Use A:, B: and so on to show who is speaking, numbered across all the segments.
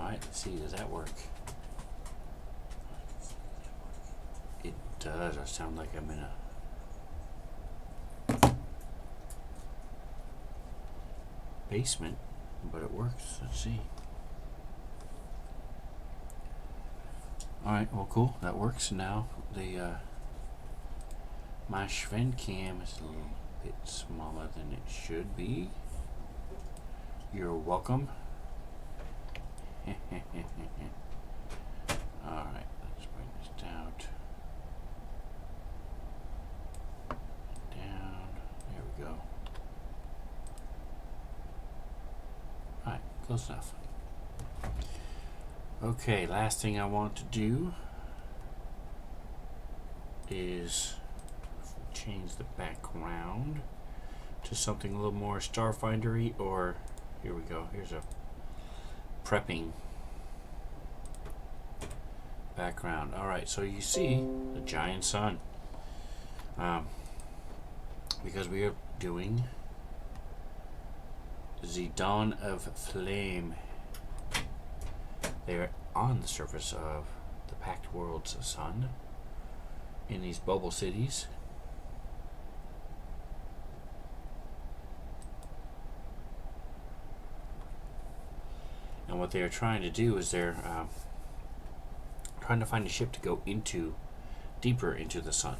A: Alright, let's see, does that work? It does. I sound like I'm in a basement, but it works. Let's see. Alright, well cool, that works. Now the my Schwen cam is a little bit smaller than it should be. You're welcome. Alright, let's bring this down. Down. There we go. Alright, close enough. Okay, last thing I want to do is change the background to something a little more Starfinder-y, or here we go. Here's a prepping background. Alright, so you see the giant sun. Because we are doing the Dawn of Flame. They're on the surface of the packed world's sun in these bubble cities. And what they are trying to do is they're trying to find a ship to go deeper into the sun.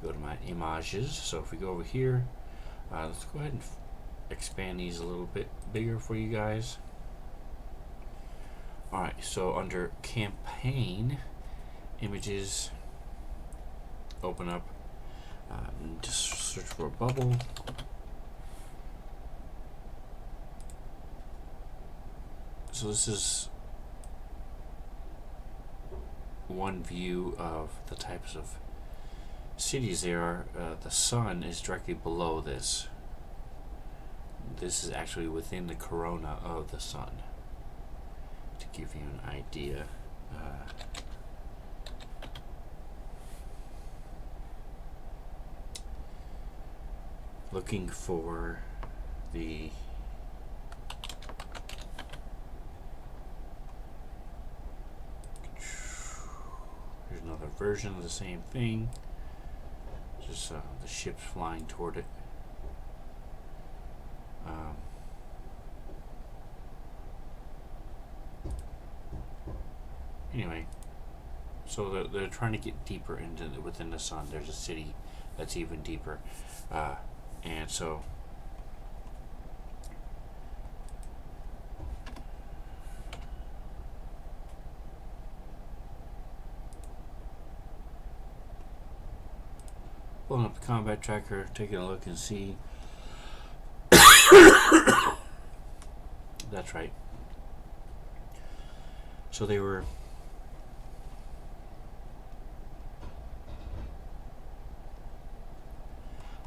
A: Go to my images. So if we go over here, let's go ahead and expand these a little bit bigger for you guys. Alright, so under campaign, images, open up, just search for a bubble. So this is one view of the types of cities there are. The sun is directly below this. This is actually within the corona of the sun, to give you an idea. Looking for the here's another version of the same thing, just the ships flying toward it. Anyway, so they're trying to get deeper within the sun. There's a city that's even deeper, and so pulling up the combat tracker, taking a look and see. That's right. So they were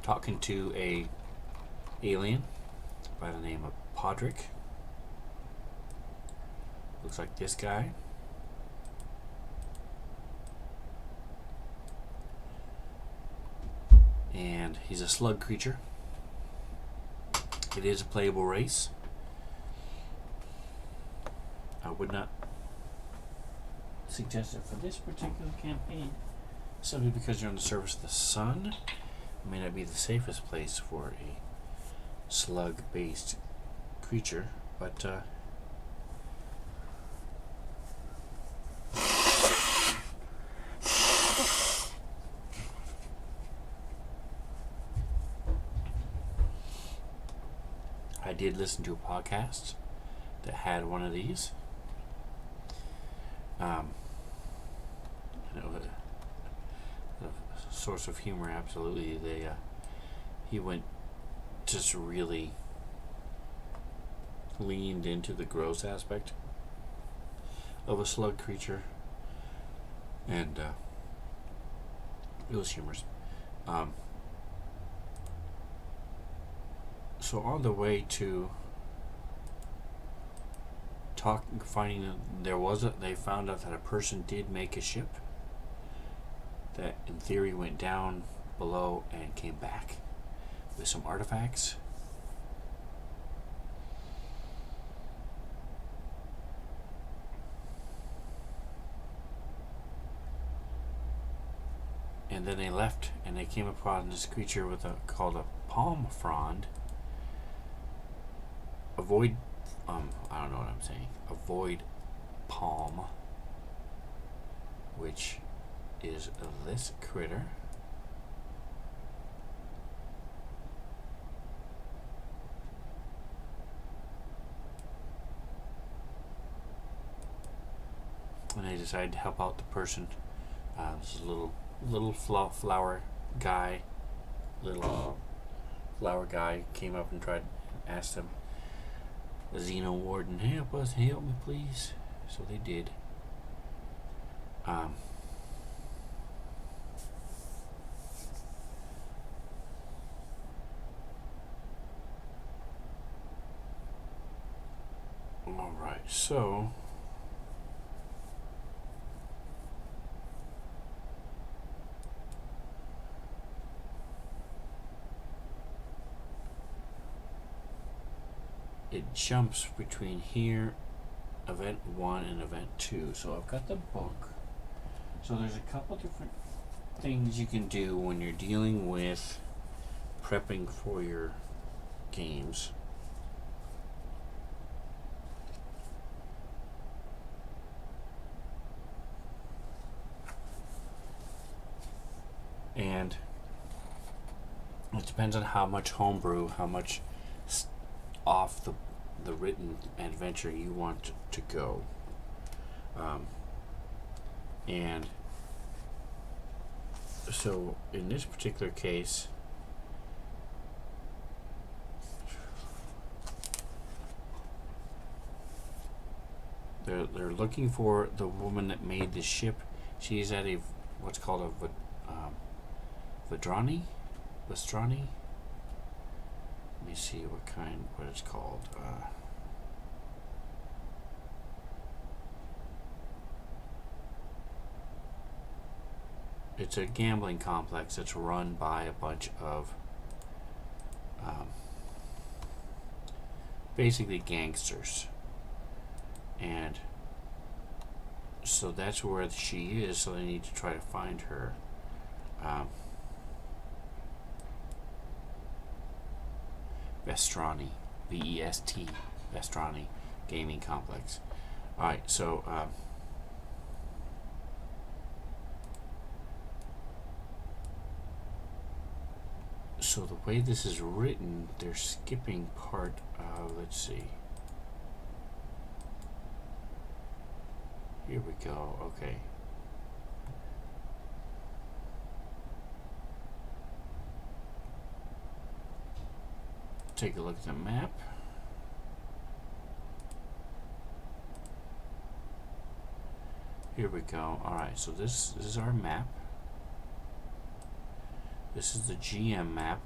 A: talking to a alien by the name of Podrick. Looks like this guy. And he's a slug creature. It is a playable race. I would not suggest it for this particular campaign, simply because you're on the surface of the sun. It may not be the safest place for a slug-based creature, but I did listen to a podcast that had one of these. A source of humor, absolutely. He went just really leaned into the gross aspect of a slug creature, and it was humorous. So on the way to they found out that a person did make a ship that in theory went down below and came back with some artifacts. and then they left, and they came upon this creature with called a palm frond. Avoid, I don't know what I'm saying. Avoid palm, which is this critter. And I decided to help out the person. This is a little flower guy, flower guy came up and tried, asked him, the Xeno Warden, help us, help me please. So they did. Alright, so it jumps between here, event 1 and event 2. So I've got the book. So there's a couple different things you can do when you're dealing with prepping for your games. And it depends on how much homebrew, how much off the written adventure you want to go. And so in this particular case, they're looking for the woman that made the ship. She's at a what's called a Vastrani. Let me see what it's called. It's a gambling complex that's run by a bunch of basically gangsters, and so that's where she is. So they need to try to find her. Vastrani, V-E-S-T, Vastrani Gaming Complex. Alright, so so the way this is written, they're skipping part of, let's see. Here we go, okay. Take a look at the map. Here we go. Alright, so this is our map. This is the GM map.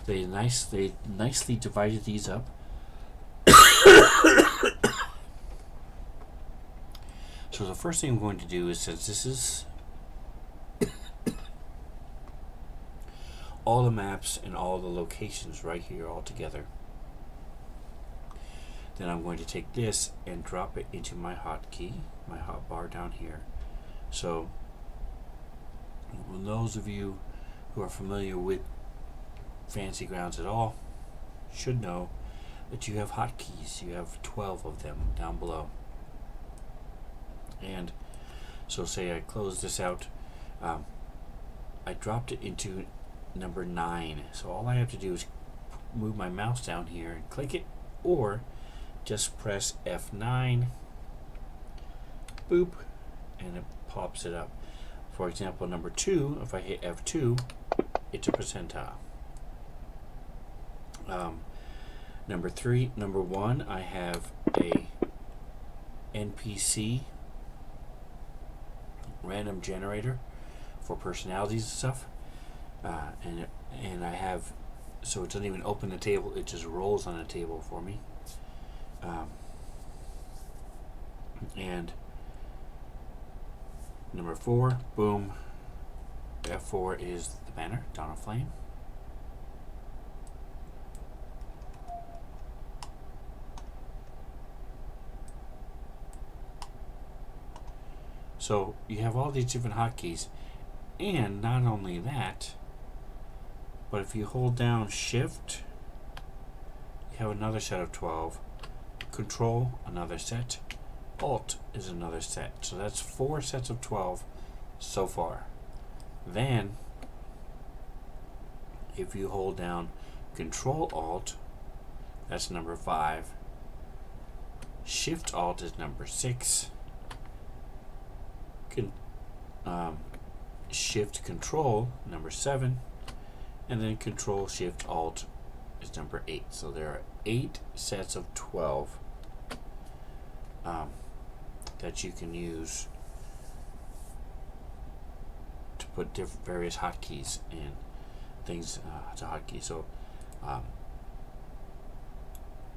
A: They nicely divided these up. So the first thing I'm going to do is, since this is all the maps and all the locations right here all together, then I'm going to take this and drop it into my hotkey, my hotbar down here. So those of you who are familiar with Fantasy Grounds at all should know that you have hotkeys. You have 12 of them down below. And so say I close this out, I dropped it into number 9. So all I have to do is move my mouse down here and click it, or just press F9, boop, and it pops it up. For example, number 2, if I hit F2, it's a percentile. Number 1, I have a NPC random generator for personalities and stuff, and I have, so it doesn't even open the table, it just rolls on a table for me. And number 4, boom, F4 is the banner, Dawn of Flame. So you have all these different hotkeys, and not only that, but if you hold down Shift, you have another set of 12. Control, another set. Alt is another set. So that's 4 sets of 12 so far. Then, if you hold down Control Alt, that's number 5. Shift Alt is number 6. Shift Control, number 7. And then Control Shift Alt is number 8. So there are 8 sets of 12 that you can use to put various hotkeys and things to hotkeys. So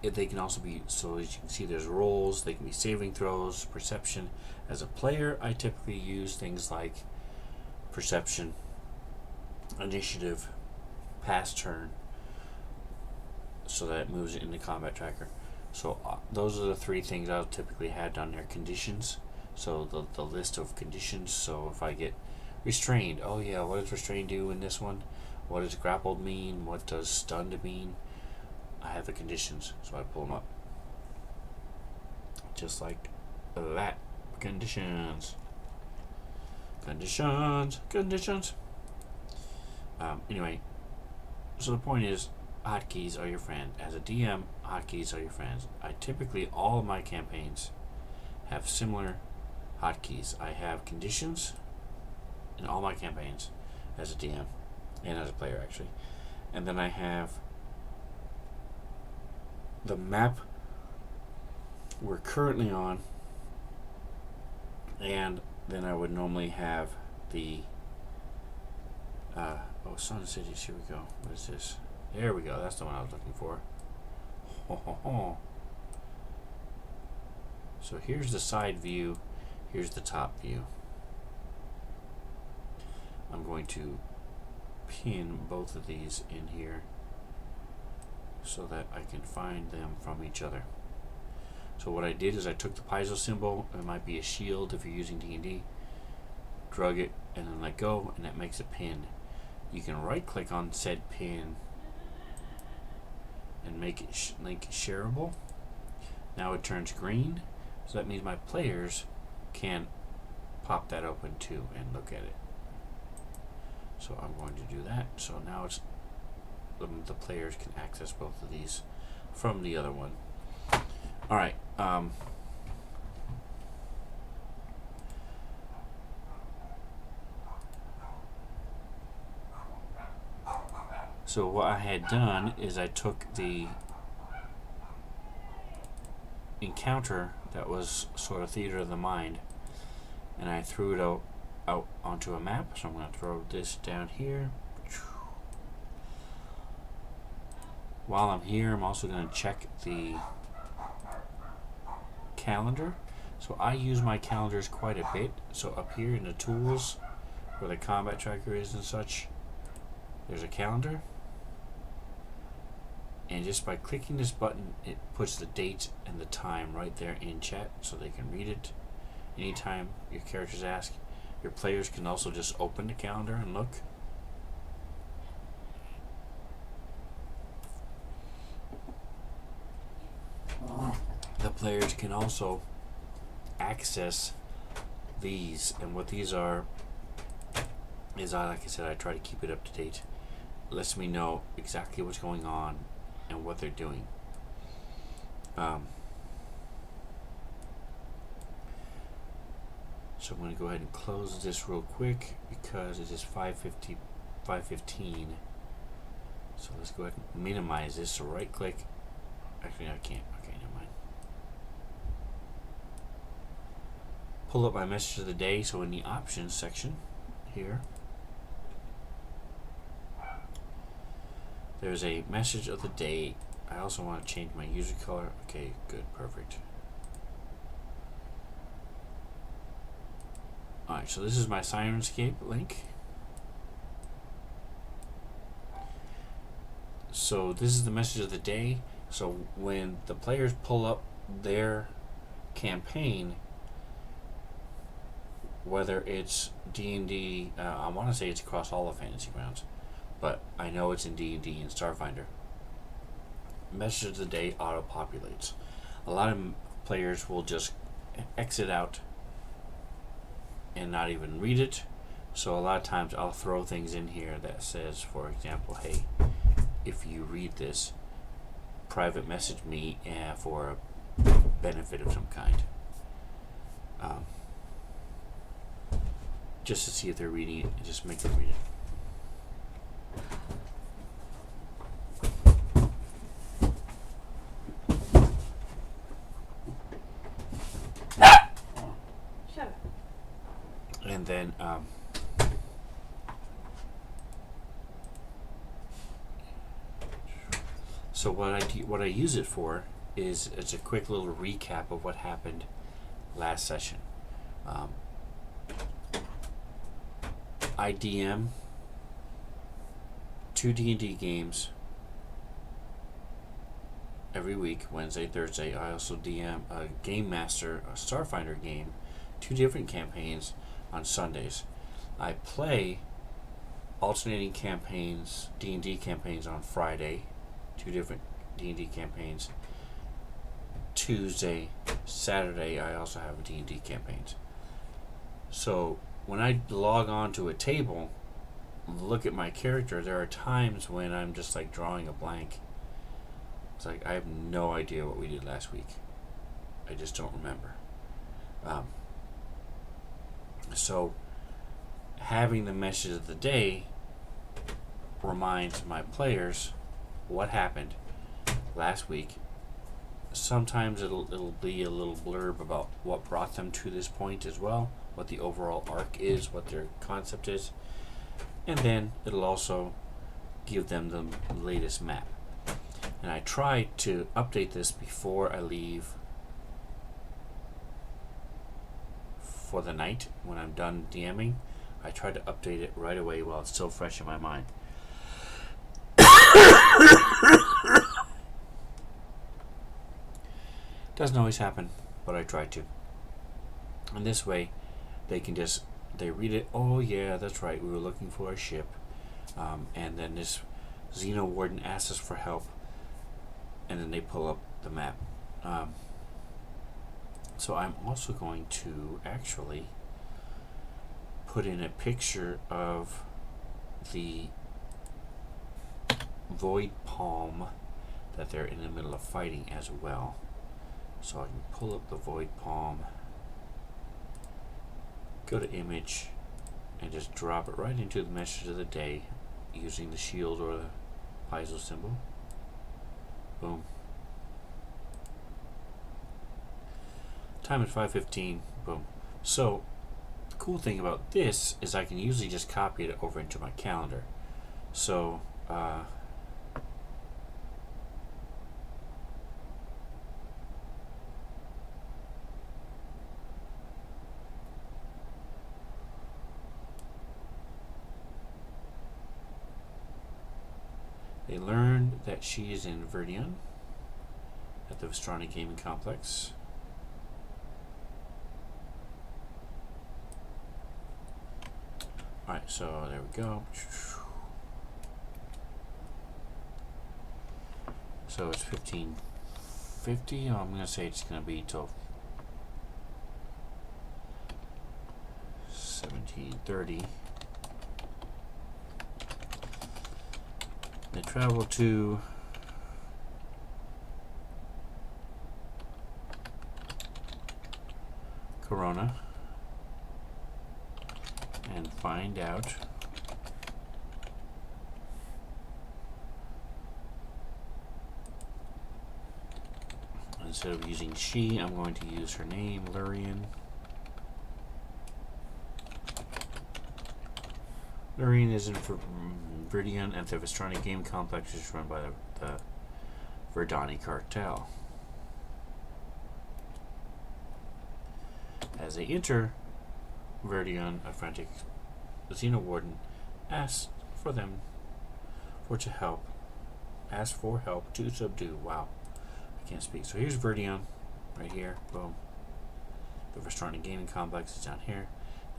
A: they can also be, so as you can see, there's roles, they can be saving throws, perception. As a player, I typically use things like perception, initiative, pass turn, so that it moves it in the combat tracker. So those are the 3 things I'll typically have down there. Conditions, so the list of conditions. So if I get restrained, oh yeah, what does restrained do in this one? What does grappled mean? What does stunned mean? I have the conditions, so I pull them up. Just like that. Conditions. Conditions. Conditions. Anyway, so the point is, hotkeys are your friend. As a DM, hotkeys are your friends. All of my campaigns have similar hotkeys. I have conditions in all my campaigns as a DM and as a player, actually. And then I have the map we're currently on, and then I would normally have the Sun Cities. Here we go. What is this? There we go. That's the one I was looking for. Ho, ho, ho. So here's the side view. Here's the top view. I'm going to pin both of these in here so that I can find them from each other. So what I did is I took the piezo symbol, it might be a shield if you're using D&D, drug it, and then let go, and that makes a pin. You can right click on said pin and make it link shareable. Now it turns green, so that means my players can pop that open too and look at it. So I'm going to do that. So now it's the players can access both of these from the other one. All right. So what I had done is I took the encounter that was sort of theater of the mind, and I threw it out onto a map. So I'm going to throw this down here. While I'm here, I'm also going to check the calendar. So I use my calendars quite a bit. So up here in the tools where the combat tracker is and such, there's a calendar. And just by clicking this button, it puts the date and the time right there in chat so they can read it anytime your characters ask. Your players can also just open the calendar and look. The players can also access these, and what these are is, like I said, I try to keep it up to date. It lets me know exactly what's going on and what they're doing. So I'm going to go ahead and close this real quick because it is 5:15. So let's go ahead and minimize this. So right click. Actually, I can't. Okay, never mind. Pull up my message of the day. So in the options section here, there's a message of the day. I also want to change my user color. Okay, good, perfect. Alright, so this is my Sirenscape link. So this is the message of the day. So when the players pull up their campaign, whether it's D&D, I want to say it's across all of Fantasy Grounds, but I know it's in D&D and Starfinder. Message of the day auto-populates. A lot of players will just exit out and not even read it. So a lot of times I'll throw things in here that says, for example, hey, if you read this, private message me for a benefit of some kind. Just to see if they're reading it and just make them read it.
B: Shut up.
A: And then so what I use it for is it's a quick little recap of what happened last session. I DM 2 D&D games every week, Wednesday, Thursday. I also DM a Game Master, a Starfinder game, 2 different campaigns on Sundays. I play alternating campaigns, D&D campaigns on Friday, 2 different D&D campaigns. Tuesday, Saturday, I also have D&D campaigns. So when I log on to a table, look at my character, there are times when I'm just like drawing a blank. It's like I have no idea what we did last week. I just don't remember. So having the message of the day reminds my players what happened last week. Sometimes it'll be a little blurb about what brought them to this point as well, what the overall arc is, what their concept is, and then it'll also give them the latest map. And I try to update this before I leave for the night. When I'm done DMing, I try to update it right away while it's still fresh in my mind. Doesn't always happen, but I try to. And this way, they read it. Oh yeah, that's right. We were looking for a ship, and then this Xeno Warden asks us for help, and then they pull up the map. So I'm also going to actually put in a picture of the Void Palm that they're in the middle of fighting as well. So I can pull up the Void Palm, go to image, and just drop it right into the message of the day using the shield or the piezo symbol. Boom. Time at 5:15. Boom. So the cool thing about this is I can usually just copy it over into my calendar. So they learned that she is in Verdion at the Vestrani Gaming Complex. Alright, so there we go. So it's 15:50. I'm going to say it's going to be till 17:30. They travel to Corona and find out instead of using she, I'm going to use her name, Lurian. Lurian is in Verdion at the Vestrani Game Complex, which is run by the Verdani cartel. As they enter Verdion, a frantic Xeno Warden asks for help to subdue. Wow, I can't speak. So here's Verdion, right here. Boom. The Vestrani Gaming Complex is down here.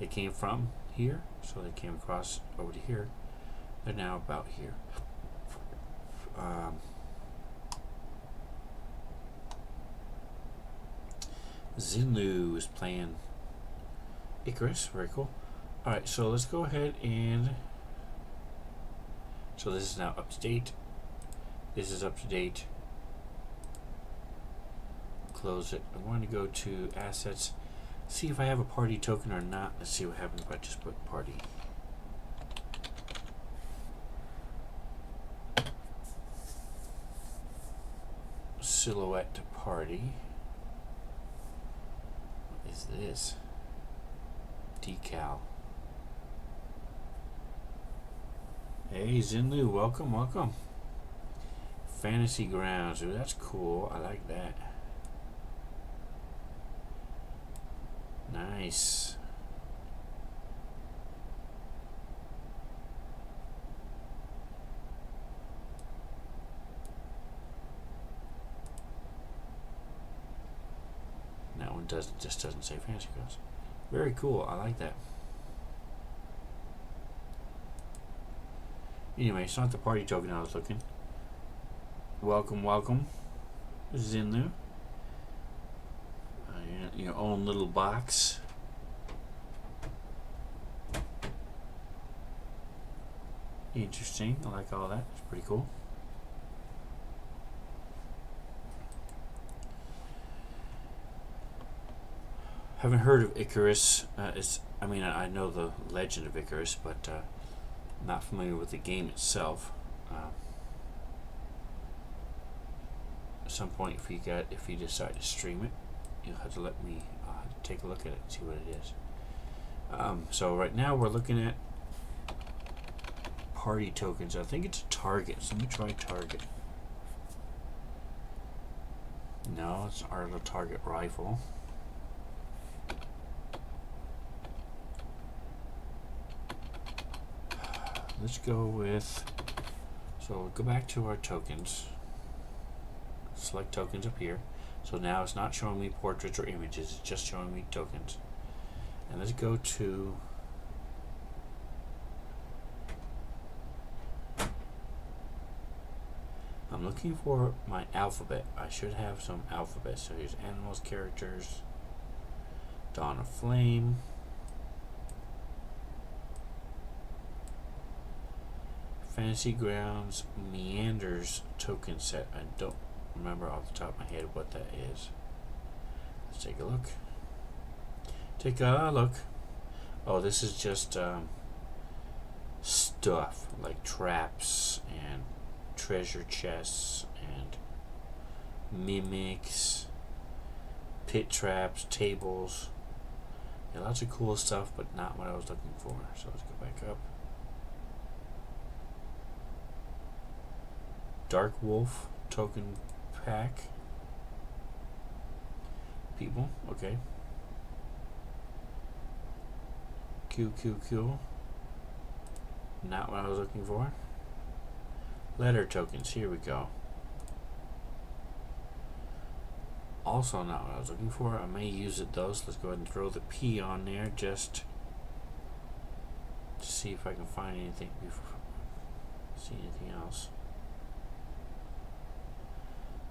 A: They came from here, so they came across over to here. They're now about here. Zinlu is playing Icarus. Very cool. Alright, so let's go ahead and... So this is now up to date. This is up to date. Close it. I'm going to go to assets. See if I have a party token or not. Let's see what happens if I just put party. Silhouette to party. What is this? Decal. Hey Zinlu, welcome, welcome. Fantasy Grounds. Ooh, that's cool. I like that. Nice. That one just doesn't say Fantasy Grounds. Very cool. I like that. Anyway, it's not the party token I was looking. Welcome, welcome, Zinlu. Your own little box. Interesting. I like all that. It's pretty cool. Haven't heard of Icarus. I know the legend of Icarus, but not familiar with the game itself. At some point, if you decide to stream it, you'll have to let me take a look at it and see what it is. So right now we're looking at party tokens. I think it's a target. So let me try target. No, it's our little target rifle. Let's go with, so we'll go back to our tokens. Select tokens up here. So now it's not showing me portraits or images, it's just showing me tokens. And let's go to I'm looking for my alphabet. I should have some alphabet. So here's animals, characters, Dawn of Flame, Fantasy Grounds, Meanders token set. I don't remember off the top of my head what that is. Let's take a look. Take a look. Oh, this is just stuff like traps and treasure chests and mimics, pit traps, tables. Yeah, lots of cool stuff, but not what I was looking for. So let's go back up. Dark Wolf token pack. People, okay. Q. Not what I was looking for. Letter tokens, here we go. Also not what I was looking for. I may use it though, so let's go ahead and throw the P on there just to see if I can find anything before see anything else.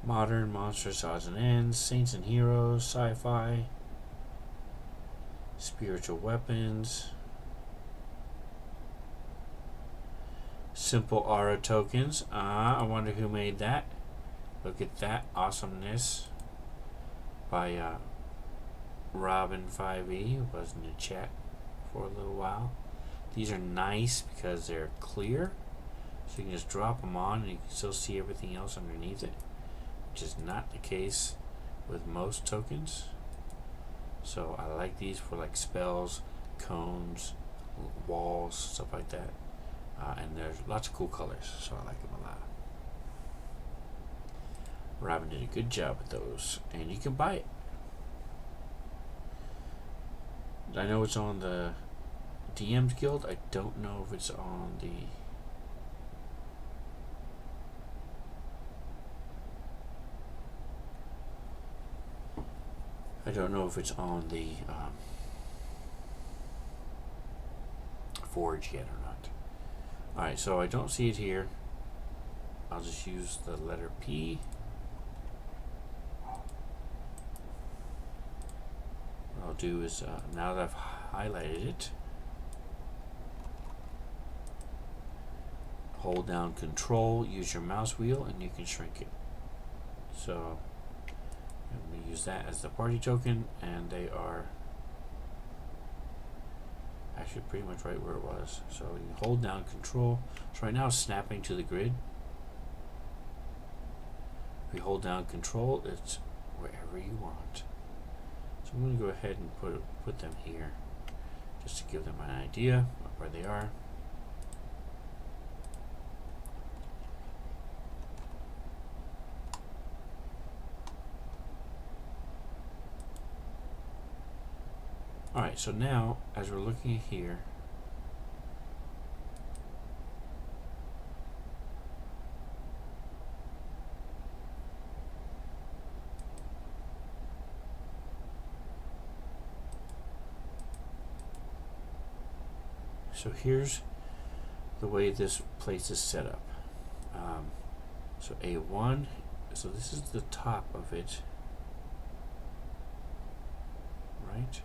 A: Modern, monsters, odds and ends, saints and heroes, sci-fi, spiritual weapons, simple aura tokens. I wonder who made that. Look at that awesomeness by Robin 5e, who was in the chat for a little while. These are nice because they're clear, so you can just drop them on and you can still see everything else underneath it, which is not the case with most tokens. So I like these for like spells, cones, walls, stuff like that. And there's lots of cool colors, so I like them a lot. Robin did a good job with those, and you can buy it. I know it's on the DM's Guild. I don't know if it's on the forged yet or not. Alright, so I don't see it here. I'll just use the letter P. What I'll do is, now that I've highlighted it, hold down Control, use your mouse wheel, and you can shrink it. So I'm going to use that as the party token, and they are actually pretty much right where it was. So you hold down Control. So right now it's snapping to the grid. If we hold down Control, it's wherever you want. So I'm going to go ahead and put them here, just to give them an idea of where they are. Alright, so now, as we're looking here, so here's the way this place is set up. So A1, so this is the top of it, right?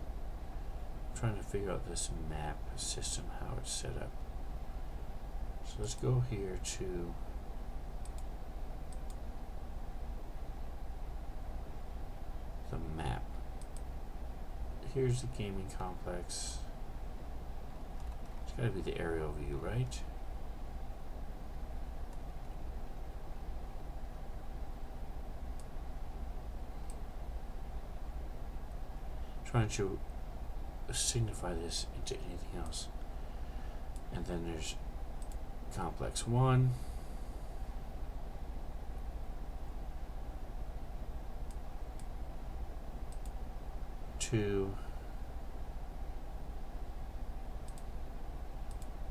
A: Trying to figure out this map system, how it's set up. So let's go here to the map. Here's the gaming complex. It's got to be the aerial view, right? Trying to signify this into anything else. And then there's complex 1, two,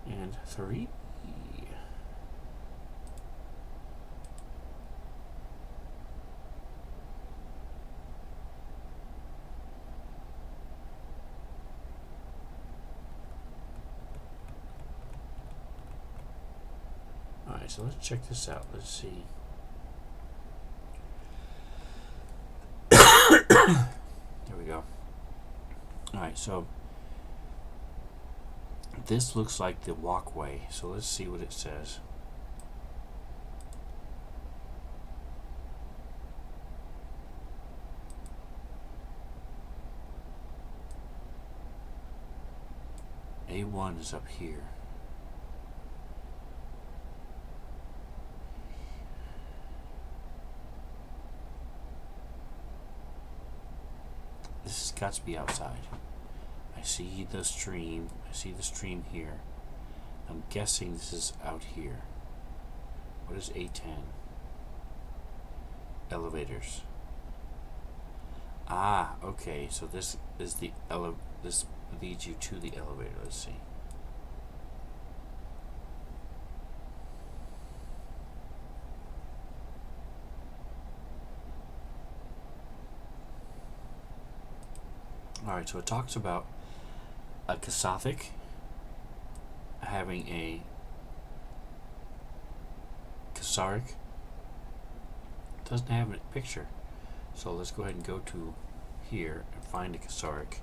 A: and 3. Alright, so let's check this out. Let's see. There we go. Alright, so this looks like the walkway. So let's see what it says. A1 is up here. This has got to be outside. I see the stream. I see the stream here. I'm guessing this is out here. What is A10? Elevators. Ah, okay. So this is the this leads you to the elevator. Let's see. Alright, so it talks about a Kasathic having a Kasaric. Doesn't have a picture. So let's go ahead and go to here and find a Kasaric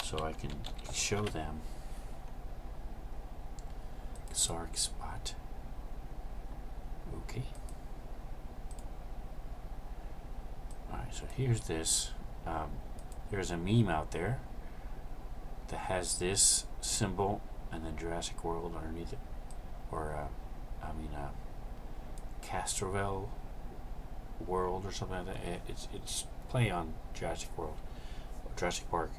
A: so I can show them Kasaric spot. Okay. Alright, so here's this. There's a meme out there that has this symbol and then Jurassic World underneath it, or Castrovel World or something like that. It's play on Jurassic World, or Jurassic Park,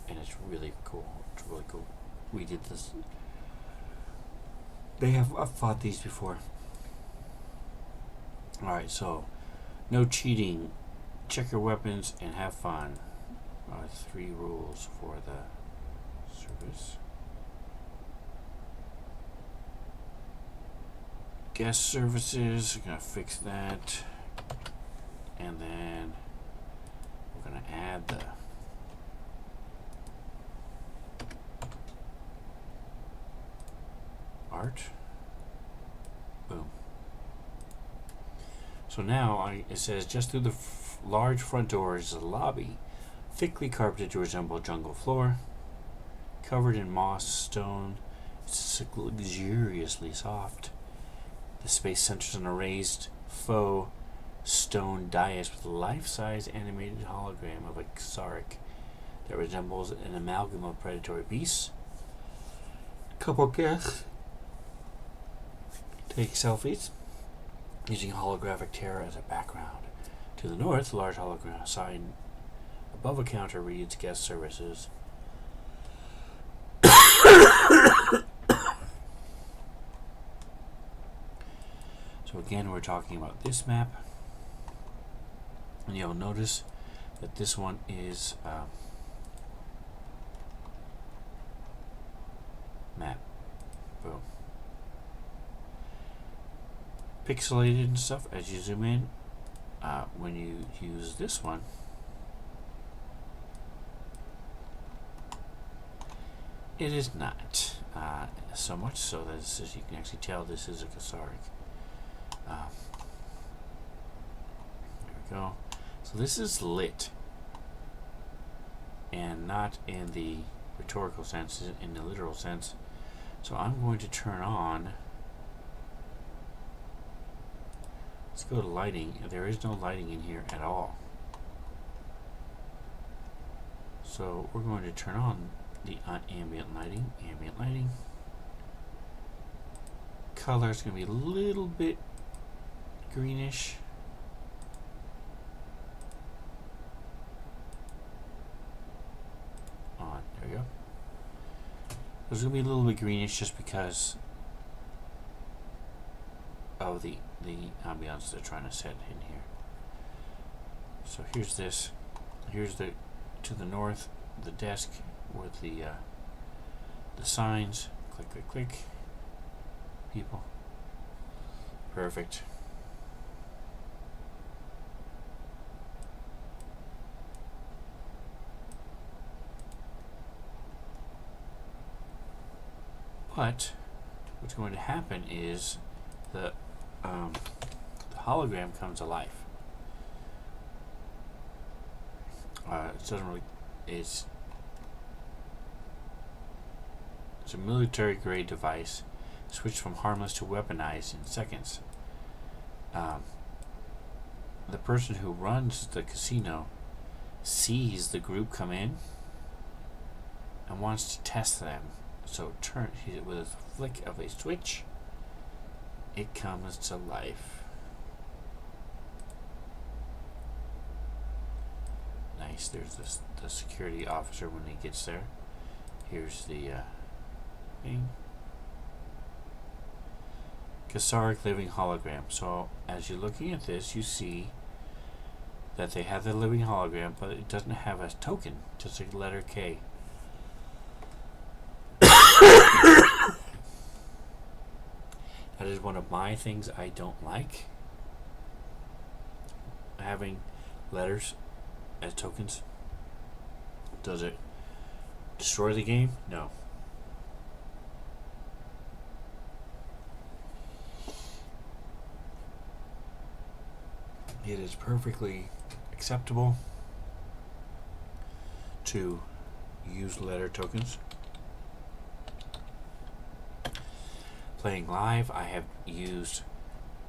A: and it's really cool. It's really cool. We did this. I've fought these before. All right, so no cheating. Check your weapons and have fun. 3 rules for the service. Guest services, we're going to fix that. And then we're going to add the art. Boom. So now it says just through the large front door is a lobby, thickly carpeted to resemble a jungle floor, covered in moss, stone. It's luxuriously soft. The space centers on a raised faux stone dais with a life-size animated hologram of a Ksark that resembles an amalgam of predatory beasts. Couple guests take selfies using holographic terror as a background. To the north, a large hologram sign above a counter reads guest services. So again, we're talking about this map. And you'll notice that this one is map. Boom. Pixelated and stuff as you zoom in. When you use this one, it is not so much so that as you can actually tell this is a Ksark. There we go. So this is lit, and not in the rhetorical sense, in the literal sense. So I'm going to turn on. Let's go to lighting. There is no lighting in here at all. So we're going to turn on the ambient lighting. Ambient lighting. Color is going to be a little bit greenish. On. There we go. There's going to be a little bit greenish just because of the ambiance they're trying to set in here. So here's this. Here's the to the north, the desk with the signs. Click, click, click. People. Perfect. But what's going to happen is the hologram comes to life. It doesn't really. It's a military grade device, switched from harmless to weaponized in seconds. The person who runs the casino sees the group come in and wants to test them. So with a flick of a switch, it comes to life. Nice. There's the security officer when he gets there. Here's the thing. Ksark living hologram. So as you're looking at this, you see that they have the living hologram, but it doesn't have a token, just a letter K. That is one of my things I don't like. Having letters as tokens. Does it destroy the game? No. It is perfectly acceptable to use letter tokens. Playing live, I have used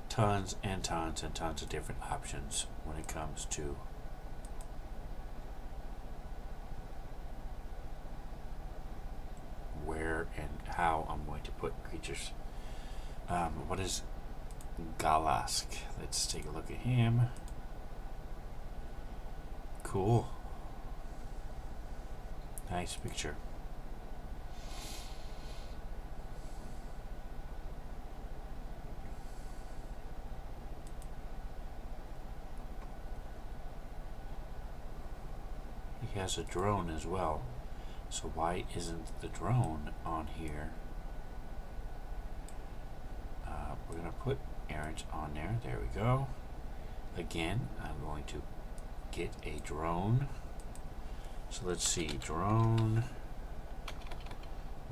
A: tons and tons and tons of different options when it comes to where and how I'm going to put creatures. What is Galask? Let's take a look at him. Cool. Nice picture. He has a drone as well. So why isn't the drone on here? We're going to put errant on there. There we go. Again, I'm going to get a drone. So let's see. Drone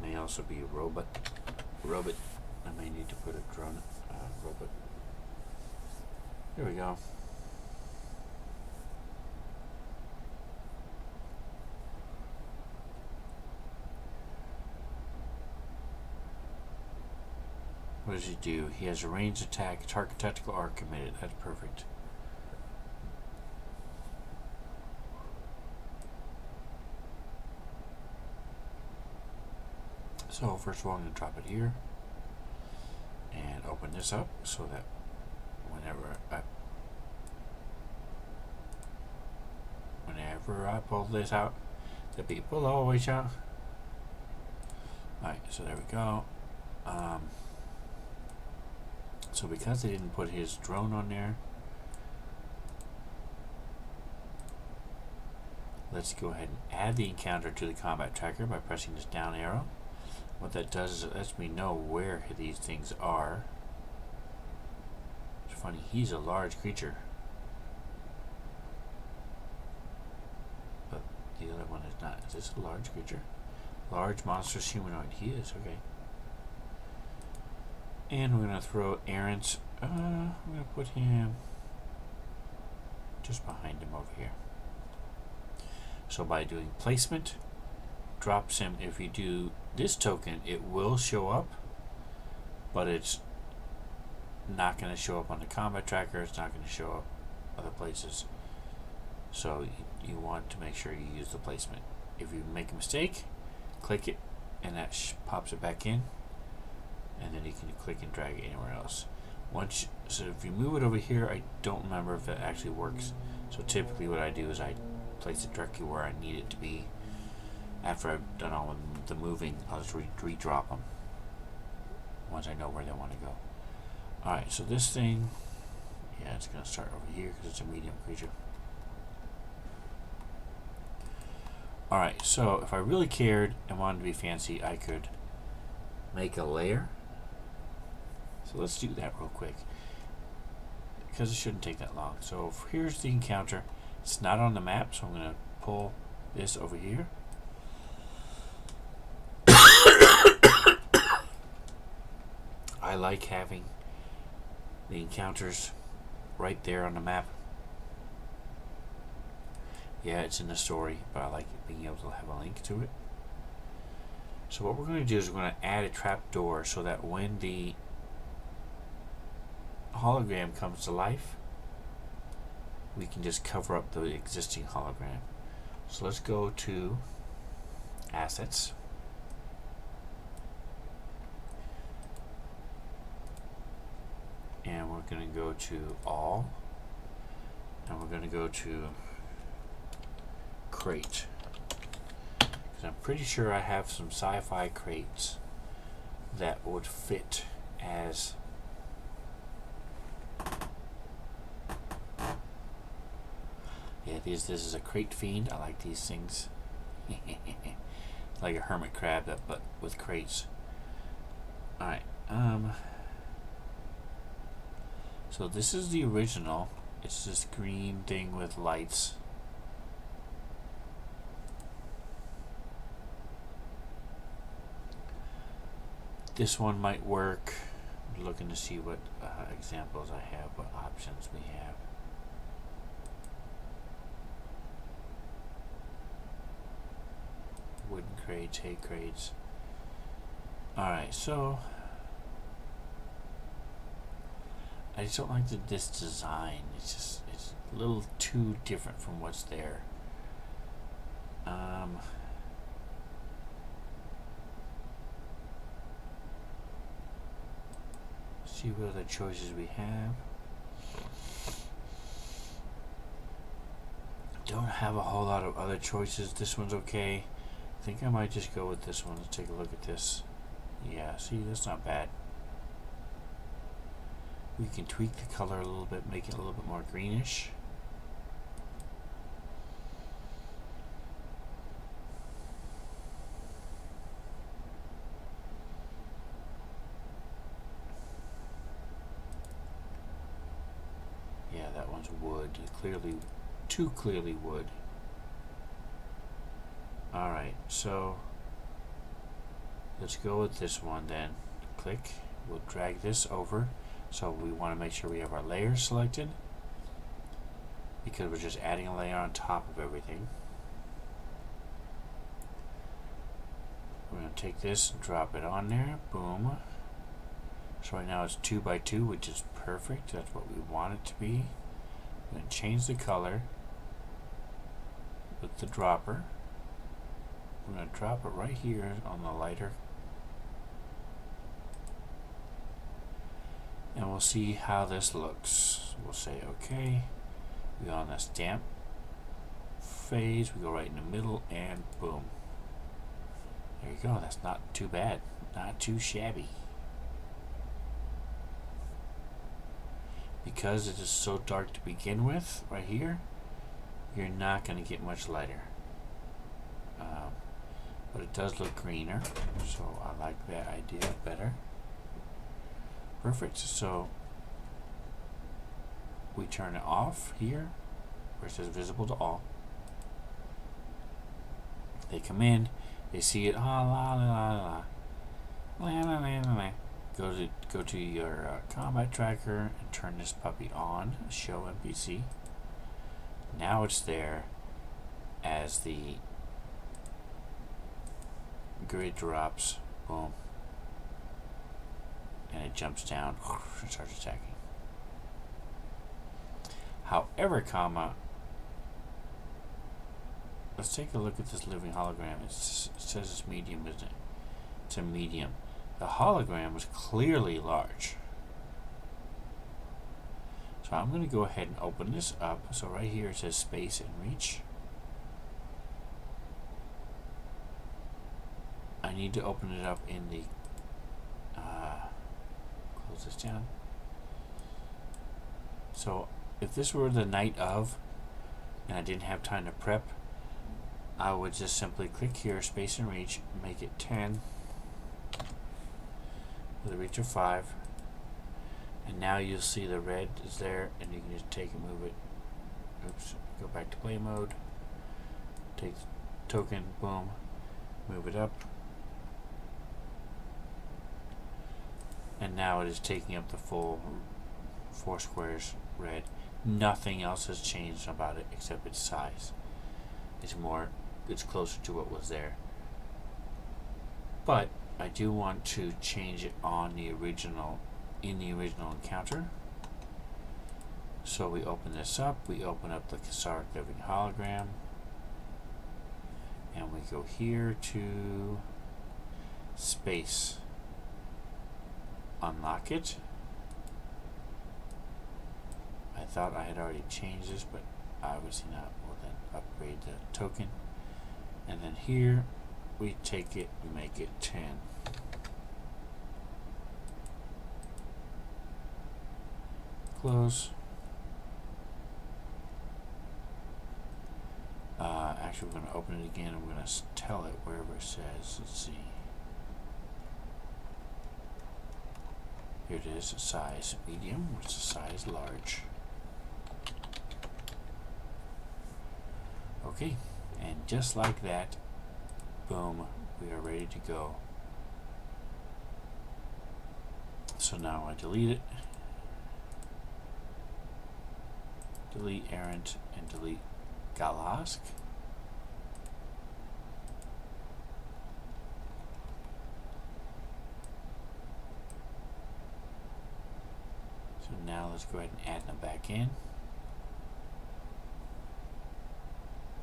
A: may also be robot. I may need to put a drone robot. There we go. What does he do? He has a ranged attack, target tactical arc committed. That's perfect. So first of all, I'm going to drop it here and open this up so that whenever I pull this out, the people always shout. Alright, so there we go. So because they didn't put his drone on there, let's go ahead and add the encounter to the combat tracker by pressing this down arrow. What that does is it lets me know where these things are. It's funny, he's a large creature, but the other one is not. Is this a large creature? Large monstrous humanoid. He is, okay. And we're going to throw Aaron's, I'm going to put him just behind him over here. So by doing placement, drops him. If you do this token, it will show up, but it's not going to show up on the combat tracker. It's not going to show up other places. So you want to make sure you use the placement. If you make a mistake, click it, and that pops it back in. And then you can click and drag it anywhere else. So if you move it over here, I don't remember if that actually works. So typically what I do is I place it directly where I need it to be. After I've done all of the moving, I'll just re-drop them once I know where they want to go. Alright, so this thing, yeah, it's going to start over here because it's a medium creature. Alright, so if I really cared and wanted to be fancy, I could make a layer. So let's do that real quick, because it shouldn't take that long. So here's the encounter. It's not on the map, so I'm going to pull this over here. I like having the encounters right there on the map. Yeah, it's in the story, but I like being able to have a link to it. So what we're going to do is we're going to add a trapdoor so that when the hologram comes to life, we can just cover up the existing hologram. So let's go to Assets. And we're going to go to All. And we're going to go to Crate. Because I'm pretty sure I have some sci-fi crates that would fit as this is a crate fiend. I like these things. Like a hermit crab, but with crates. Alright, so this is the original. It's this green thing with lights. This one might work. I'm looking to see what examples I have, what options we have. Wooden crates, hay crates. Alright, so I just don't like this design. It's a little too different from what's there. See what other choices we have. Don't have a whole lot of other choices. This one's okay. I think I might just go with this one. Let's take a look at this. Yeah, see, that's not bad. We can tweak the color a little bit, make it a little bit more greenish. Yeah, that one's wood. Clearly, too clearly wood. Alright, so let's go with this one then. Click, We'll drag this over. So we want to make sure we have our layers selected, because we're just adding a layer on top of everything. We're going to take this and drop it on there. Boom. So right now it's 2 by 2, which is perfect. That's what we want it to be. I'm going to change the color with the dropper. We're going to drop it right here on the lighter. And we'll see how this looks. We'll say okay. We go on the stamp phase. We go right in the middle and boom. There you go. That's not too bad. Not too shabby. Because it is so dark to begin with, right here, you're not going to get much lighter. But it does look greener, so I like that idea better. Perfect. So we turn it off here, where it says visible to all. They come in, they see it. Ah, la la la la la la la la. Go to your combat tracker and turn this puppy on. Show NPC. Now it's there as the grid drops. Boom. And it jumps down and starts attacking. However, let's take a look at this living hologram. It says it's medium, isn't it? It's a medium. The hologram was clearly large. So I'm going to go ahead and open this up. So right here it says space and reach. I need to open it up in the close this down. So if this were the night of and I didn't have time to prep, I would just simply click here, space and reach, make it 10 with a reach of 5, and now you'll see the red is there, and you can just take and move it. Oops, go back to play mode, take the token, boom, move it up, and now it is taking up the full 4 squares red. Nothing else has changed about it except its size. It's closer to what was there. But I do want to change it on the original, in the original encounter. So we open this up, we open up the Kasaric Living Hologram, and we go here to space. Unlock it. I thought I had already changed this, but obviously not. We'll then upgrade the token. And then here, we take it and make it 10. Close. Actually, we're going to open it again and we're going to tell it wherever it says. Let's see. Here it is, size medium, which is size large. Okay, and just like that, boom, we are ready to go. So now I delete it, delete Errant, and delete Galask. So now let's go ahead and add them back in.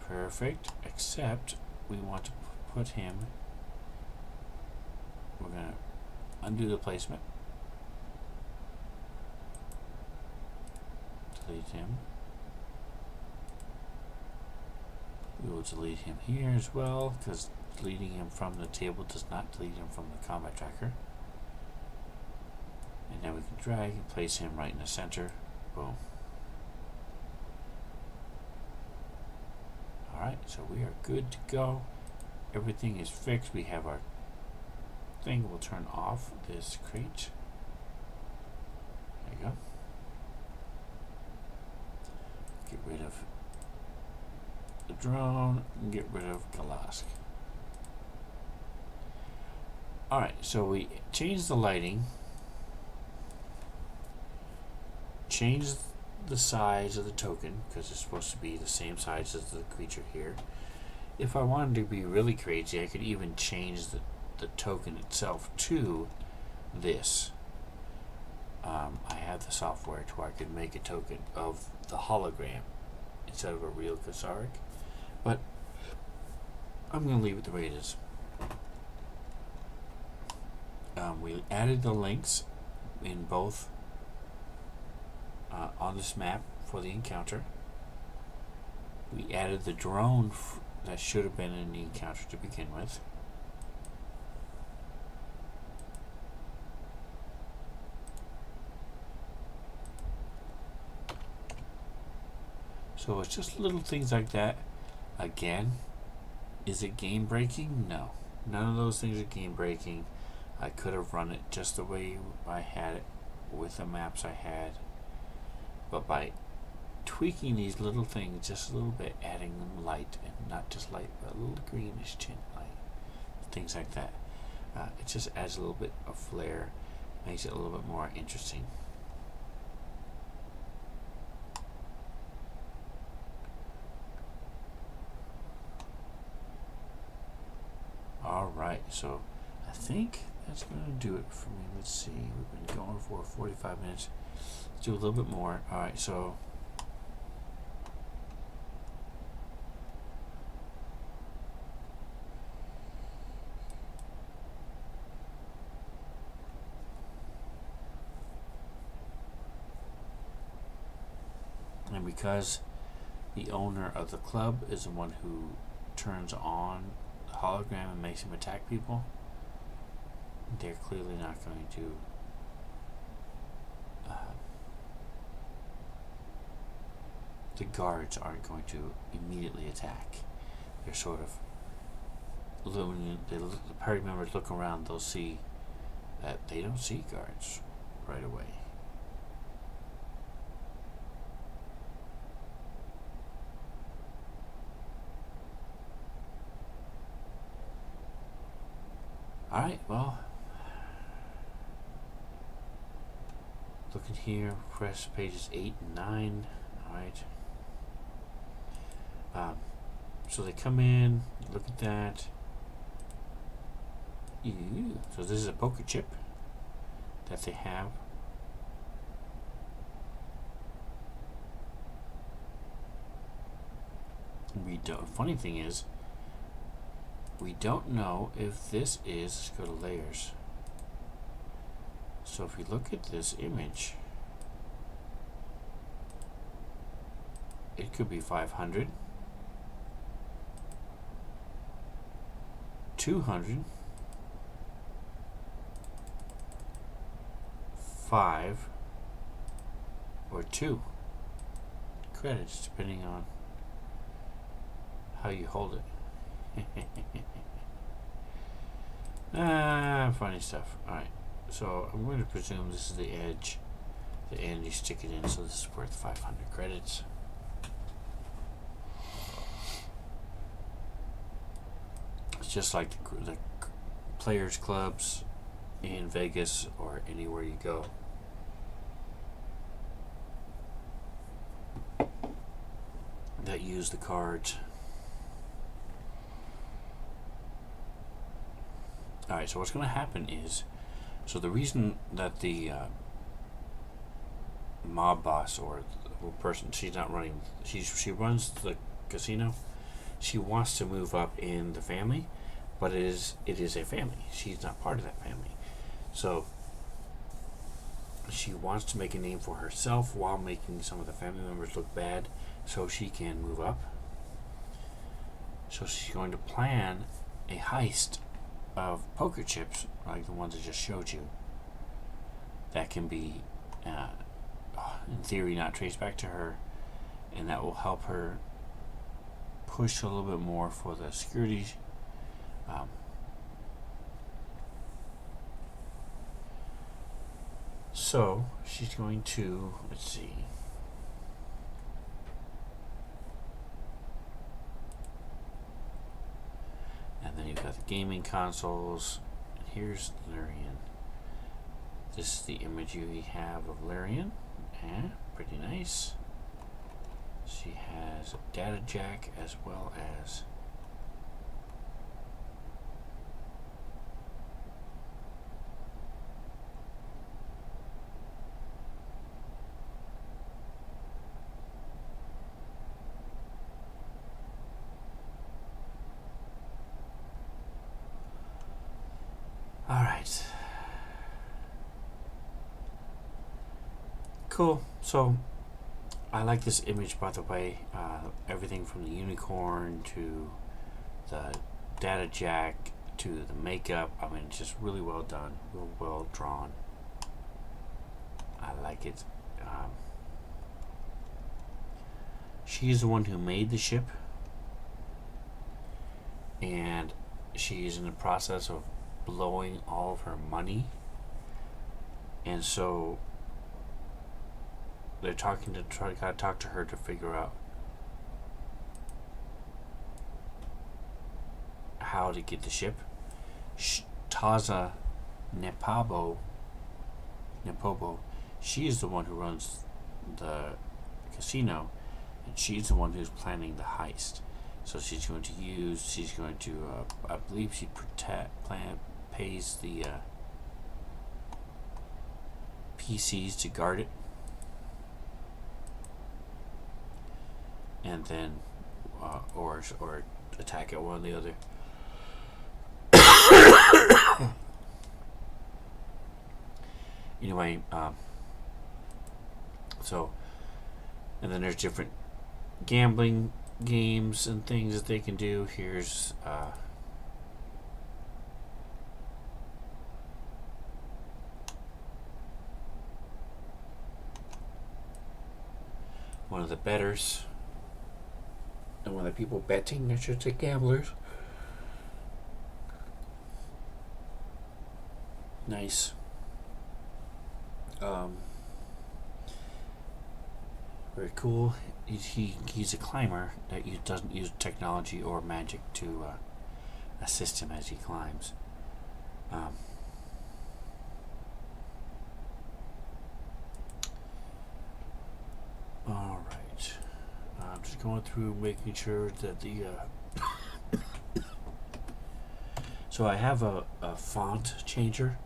A: Perfect, except we want to put him, we're going to undo the placement, delete him, we will delete him here as well, because deleting him from the table does not delete him from the combat tracker. And then we can drag and place him right in the center, boom. Alright, so we are good to go. Everything is fixed. We have our thing. We'll turn off this crate. There you go. Get rid of the drone and get rid of Galask. Alright, so we changed the lighting change the size of the token because it's supposed to be the same size as the creature here. If I wanted to be really crazy, I could even change the token itself to this. I have the software to where I could make a token of the hologram instead of a real Kasaric, but I'm going to leave it the way it is. We added the links in both on this map for the encounter. We added the drone that should have been in the encounter to begin with. So it's just little things like that. Again, is it game breaking? No. None of those things are game breaking. I could have run it just the way I had it with the maps I had. But by tweaking these little things just a little bit, adding them light, and not just light, but a little greenish tint light, things like that, it just adds a little bit of flair, makes it a little bit more interesting. Alright, so I think that's going to do it for me. Let's see, we've been going for 45 minutes. Let's do a little bit more. Alright, so and because the owner of the club is the one who turns on the hologram and makes him attack people, they're clearly not going to the guards aren't going to immediately attack. They're sort of when the party members look around, they'll see that they don't see guards right away. Alright, well, looking here, press pages 8 and 9. Alright. So they come in, look at that. Ew. So this is a poker chip that they have. Funny thing is, we don't know if this is, let's go to layers. So if we look at this image, it could be 500, 200, 5, or 2 credits, depending on how you hold it. Funny stuff. Alright, so I'm going to presume this is the edge, the end you stick it in, so this is worth 500 credits. It's just like the players clubs in Vegas or anywhere you go. That use the cards. Alright, so what's going to happen is, so the reason that the mob boss or the person, she's not running, she runs the casino, she wants to move up in the family, but it is a family. She's not part of that family. So she wants to make a name for herself while making some of the family members look bad so she can move up. So she's going to plan a heist of poker chips like the ones I just showed you that can be in theory not traced back to her, and that will help her push a little bit more for the security so she's going to, let's see, and then you've got the gaming consoles, and here's Larian. This is the image you have of Larian. pretty nice. She has a data jack as well as alright. Cool. So I like this image, by the way. Everything from the unicorn to the data jack to the makeup. I mean, it's just really well done, real well drawn. I like it. She's the one who made the ship, and she's in the process of blowing all of her money, and so they're gotta talk to her to figure out how to get the ship. Taza Nepobo, she is the one who runs the casino, and she's the one who's planning the heist. So she's going to I believe she pays the PCs to guard it, and then or attack it, one or the other. Anyway, so, and then there's different gambling games and things that they can do. Here's one of the bettors, and one of the people betting, I should say gamblers. Nice. Very cool. He's a climber that doesn't use technology or magic to assist him as he climbs. All right. I'm just going through making sure that the so I have a font changer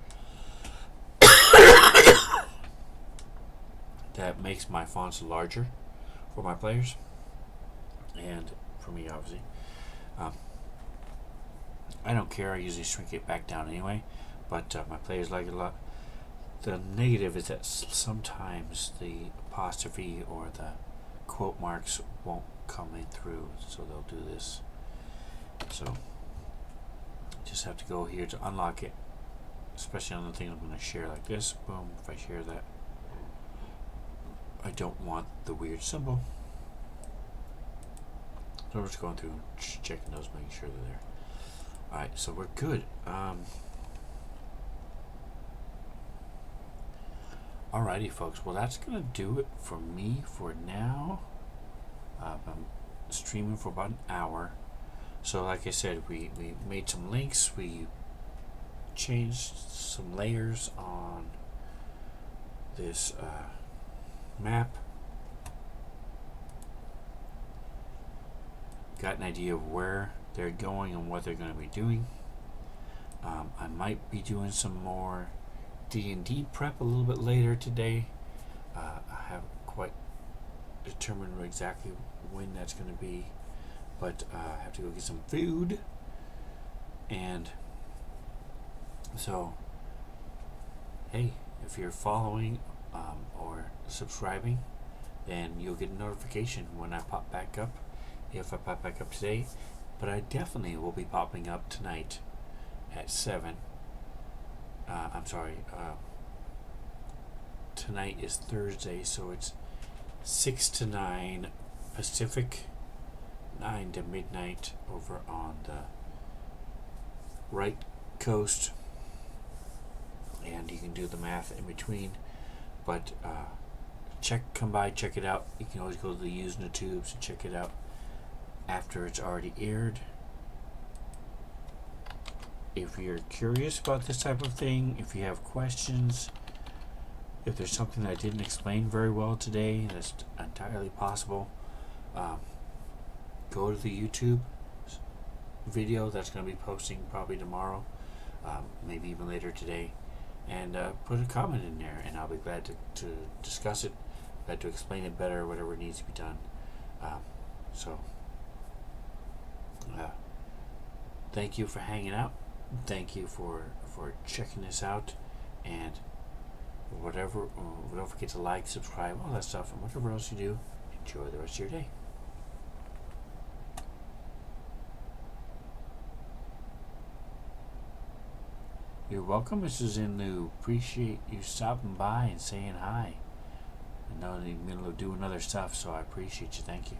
A: that makes my fonts larger for my players and for me, obviously. I don't care. I usually shrink it back down anyway, but my players like it a lot. The negative is that sometimes the apostrophe or the quote marks won't come in through, so they'll do this. So just have to go here to unlock it, especially on the thing I'm going to share like this. Boom. If I share that, I don't want the weird symbol. So we're just going through and checking those, making sure they're there. Alright, so we're good. Alrighty, folks. Well, that's going to do it for me for now. I'm streaming for about an hour. So, like I said, we made some links. We changed some layers on this map. Got an idea of where they're going and what they're going to be doing. I might be doing some more D&D prep a little bit later today. I haven't quite determined exactly when that's going to be, but I have to go get some food, and so hey, if you're following or subscribing, then you'll get a notification when I pop back up, if I pop back up today. But I definitely will be popping up tonight at 7. Tonight is Thursday, so it's 6 to 9 Pacific, 9 to midnight over on the right coast, and you can do the math in between. But come by, check it out. You can always go to the Using the Tubes and check it out after it's already aired. If you're curious about this type of thing, if you have questions, If there's something that I didn't explain very well today, that's entirely possible. Go to the YouTube video that's going to be posting probably tomorrow, maybe even later today, and put a comment in there, and I'll be glad to discuss it, glad to explain it better, whatever needs to be done. So, thank you for hanging out. Thank you for checking this out, and whatever. Don't forget to like, subscribe, all that stuff, and whatever else you do. Enjoy the rest of your day. You're welcome, Mrs. Inlu. Appreciate you stopping by and saying hi. I know in the middle of doing other stuff, so I appreciate you. Thank you.